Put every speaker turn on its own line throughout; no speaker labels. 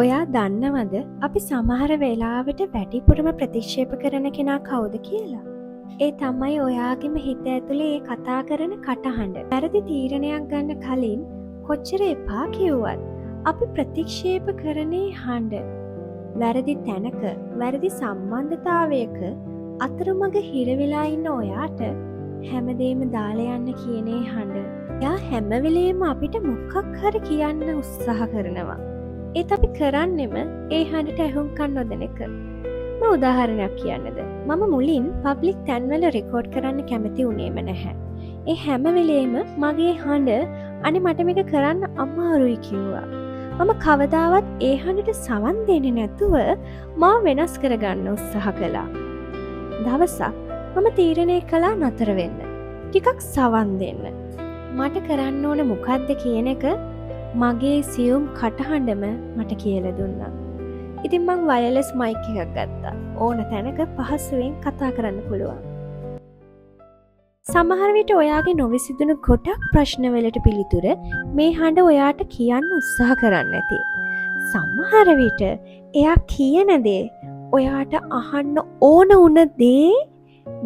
ඔයා දන්නවද අපි සමහර වෙලාවට වැඩිපුරම ප්‍රතික්ෂේප කරන කෙනා කවුද කියලා? ඒ තමයි ඔයාගෙම හිත ඇතුලේ ඒ කතා කරන කටහඬ. වැරදි තීරණයක් ගන්න කලින් කොච්චර එපා කිව්වත් අපි ප්‍රතික්ෂේප කරනේ හඬ. වැරදි තැනක, වැරදි සම්බන්ධතාවයක අතරමඟ හිර වෙලා ඉන්න ඔයාට හැමදේම දාලා යන්න කියනේ හඬ. එයා හැම වෙලේම අපිට මොකක් හරි කියන්න උත්සාහ කරනවා. ඒත් අපි කරන්නෙම ඒ හඬට ඇහුම්කන් නොදෙන එක. මම උදාහරණයක් කියන්නද? මම මුලින් පබ්ලික් තැන්වල රෙකෝඩ් කරන්න කැමති වුණේම නැහැ. ඒ හැම වෙලේම මගේ හඬ අනේ මට මේක කරන්න අමාරුයි කිව්වා. මම කවදාවත් ඒ හඬට සවන් දෙන්නේ නැතුව මාව වෙනස් කරගන්න උත්සාහ කළා. දවසක් මම තීරණය කළා නතර වෙන්න. ටිකක් සවන් දෙන්න. මට කරන්න ඕන මොකද්ද කියන එක මගේ සියුම් කටහඬම මට කියලා දුන්නා. ඉතින් මං වයර්ලස් මයික් එකක් ගත්තා. ඕන තැනක පහසුවෙන් කතා කරන්න පුළුවන්. සමහර විට ඔයාගේ නොවිසඳුණු ගොඩක් ප්‍රශ්නවලට පිළිතුර මේ හඬ ඔයාට කියන්න උත්සාහ කරන්න ඇති. සමහර විට එයා කියන දේ ඔයාට අහන්න ඕන වුණ දේ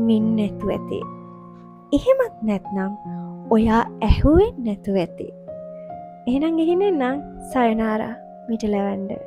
මින් නැතුව ඇති. එහෙමත් නැත්නම් ඔයා ඇහුවෙත් නැතුව ඇති. එහෙනම් ගිහින් එන්නම්. සයනාරා මිට ලැවන්ඩර්.